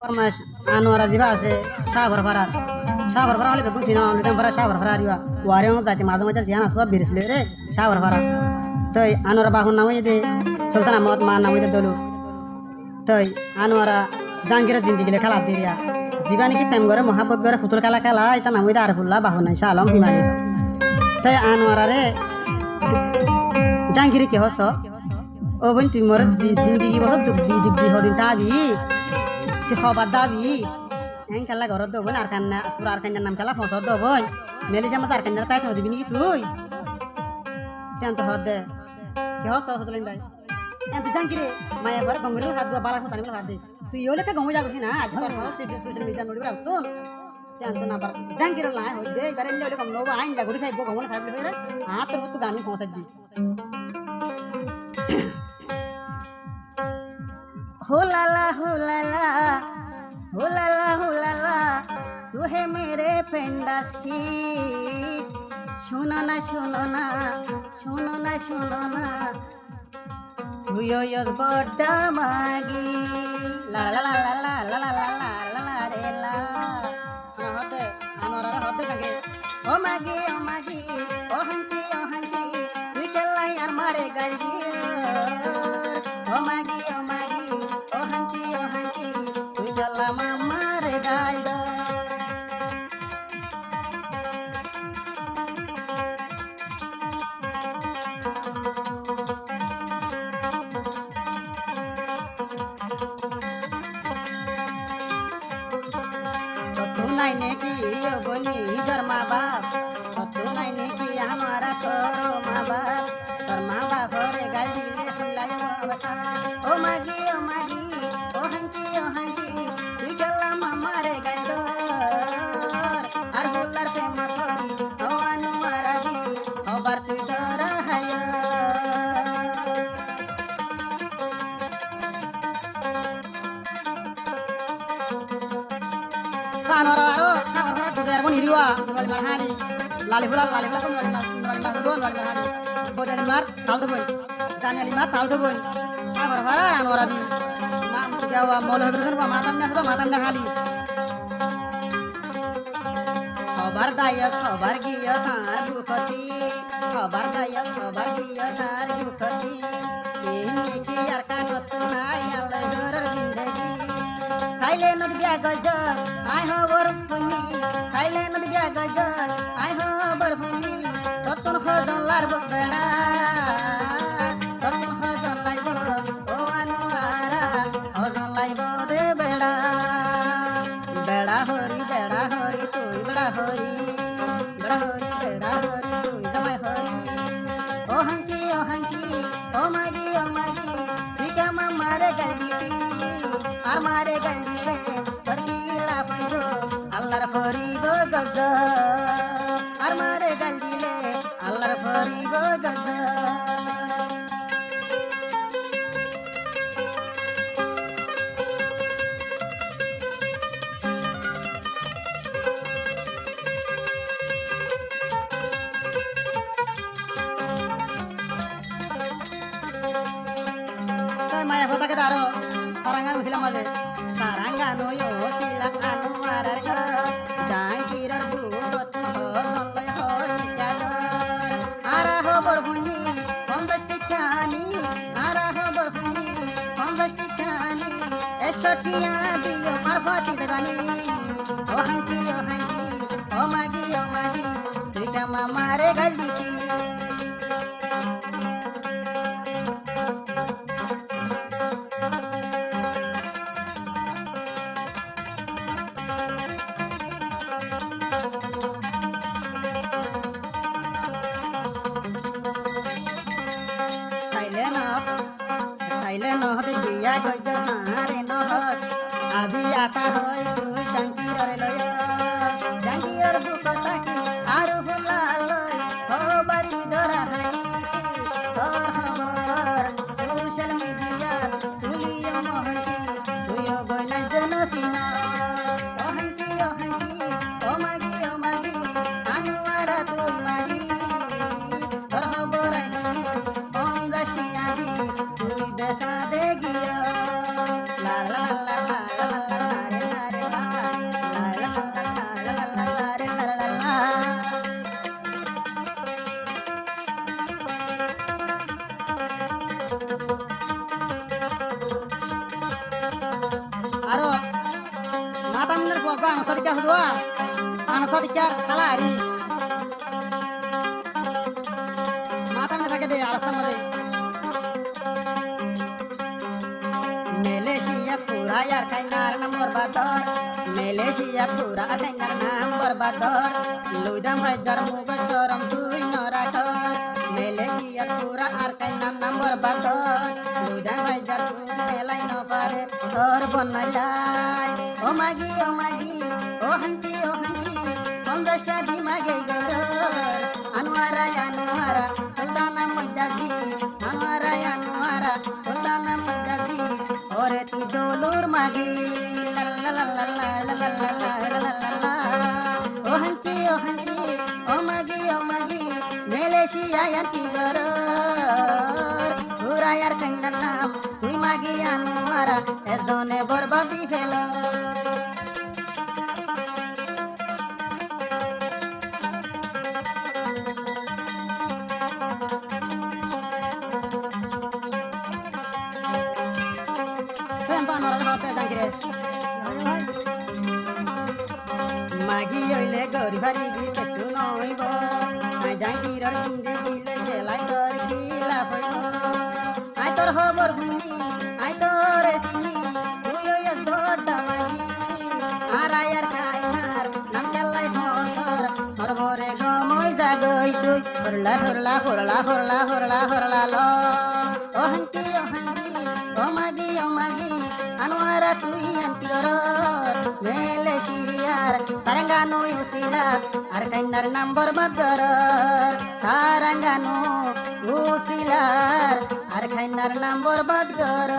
Ormas anuara diba আছে সাগর ফারার সাগর ফারা হলে বেগুন সিনা হলে ফারা সাগর ফারা দিবা ওয়ারে on যাতে মাঝে মাঝে জিয়ান আসবা বিরসলে রে সাগর ফারা তাই আনোরা বাহুন নামই দে সুলতান আহমদ মা নামই দে দলু তাই আনোরা জাঙ্গিরা জিন্দিগি লে খেলা দিরিয়া জীবানি কি প্রেম করে মহাব্বত করে ফুতুল খেলা খেলা এটা নামই দে আরফুল্লাহ বাহুন নাই শালম হিমানি তাই আনোরা রে জাঙ্গিরি কি হস ও বন তুই মোর জিন্দিগি বহুত দুঃখ দি দুঃখ হদিন তাবি তুই খবর দাবি হ্যাঁ খেলা ঘরত দেবো আর কান্না পুরো আর কান্নার নাম খেলা ফসর দেবো মেলিছে আমার আর কান্নার তাই দিবি নাকি তুই তেন তো হদ দে কি হস হতলেন ভাই তেন তুই জাঙ্কি রে মায়া ঘরে গঙ্গুরি হাত দুয়া বালা হতানি হাত দে তুই ইলে তে গঙ্গু যাগছিস না আজ তোর সোশ্যাল মিডিয়া নড়ি রাখ তো তেন তো না পার জাঙ্কি রে লাই হই দে এবারে ইলে কম নব আইন লাগুরি সাইব গঙ্গু সাইব রে হাত তোর তো গানি পৌঁছাই দি हुलाला हुलाला हुलाला हुलाला तू है मेरे फैंटास्टिक सुनो ना सुनो ना सुनो ना सुनो ना तू यो बड्डा मागी লা লা লা লা লা লা লা লা লা লা লা রে লা হতে আনোরা হতে থাকে ओ मागी ओ हंकी तू चला यार मारे गलजी ओ मागी ओ हंकी तू चला मारे गाल तू नहीं ने की बनी इधर माँ बाप तू नहीं ने की हमारा तोरो माँ बाप तोर माँ बाप रे गाल दिले सुलाई अवसा ओ मागी ओ हंकी तू चला मारे गाल और बुल्लर पे मथोरी ओ अनु माराबी ओ बार तू डर हायो Kanora aro kanora bodar bon iriwa wal marhali lali fulal kon wal mas don wal marhali bodar mar tal do boy janali mar tal do boy sabar fara anora bi ma jawa mol hebreson ba matam na hali खबर दाय खबर गिया सार बुखती खबर दाय खबर गिया सार बुखती इन्नी की यार का नत नाय अल्लाह गरर जिंदगी खाइले नद बिया गजल आय हो बरफुनी खाइले नद बिया गजल आय हो बरफुनी ततन खजन लार बड़ा ततन खजन लाइबो ओ अनुआरा खजन लाइबो दे बेड़ा बेड़ा होरी तुई बेड़ा होरी तुई दमाय होरी ओ हंकी ओ मागी ठीक मारे गल्दी आर मारे गल्दी ले तकीला फइबो अल्लाहर फरीबो गज आर मारे गल्दी ले अल्लाहर फरीबो गज माया होता के दारो तारंगा उसिला मजे तारंगा नोयो सिला आनु आरार ग जांगीरर बुडत हो संलय हो नित्यागर आरा हो बरहुनी पंदष्टि खानी आरा हो बरहुनी पंदष्टि खानी एसटिया दियो मारफती देवानी ओ हंकी ओ मागी तुई मारे गल्दी की खाइले न हते बिया गज सारे न हत अभी आता होय तू जांगीरर लय जांगीरर बुकता की आरु फुला लय हो बातु धरा हानी और खबर सोशल मीडिया तुलियो मोहंती तुयो बना जनसीना ओ हंकी ओ मागी अनुवारा तू मागी और खबर हानी ओम दस्तिया जी तू बेसा दे गिया ला ला ला ला ला ला ला আনসারিকা হুয়া আনসারিকার খালারি মাথা মে থাকে দে আলাস্তা মারে মেলেশিয়া পুরা ইয়ার খাইনার নম্বর বাদর মেলেশিয়া পুরা খাইনার নম্বর বাদর লুইদাম হাজার মুগ সরম তুই নরাখর মেলেশিয়া পুরা আর খাইনার নম্বর বাদর লুইদাম হাজার তুই মেলাই ন পারে তোর বনাইলাই ও মাগি ও হাঙ্কি 50টা দি মাগে গর আনোয়ারা সুলতানা মজাজি আনোয়ারা সুলতানা মজাজি ওরে তুই দোলুর মাগি লা লা লা লা লা লা লা লা লা লা ও হাঙ্কি ও মাগি মেলেশিয়া ইয়ান্তি গর পুরা ইয়ার খাইনার নাম তুই মাগি আনোয়ারা এজনে বরবাদি ফেল মাগি হইলে গরি ভারি বিকেছু নইব আই জাঙ্গিরর জিন্দেগি লই গেলাই তোর কি লাভ হইব আই তোর খবর শুনি আই তোর চিনি তুই ওই বড় মাগি আর আয়ার খাইনার নাম চালাই ফসর সরবরে গমই জাগই তুই হরলা ল ও হাঙ্কি ও মাগি আনোয়ারা তুই আন্তি গর মেলেশিয়ার তারাঙ্গানো উসিলাত আর কাইনার নম্বর বাদর তারাঙ্গানো উসিলার আর কাইনার নম্বর বাদর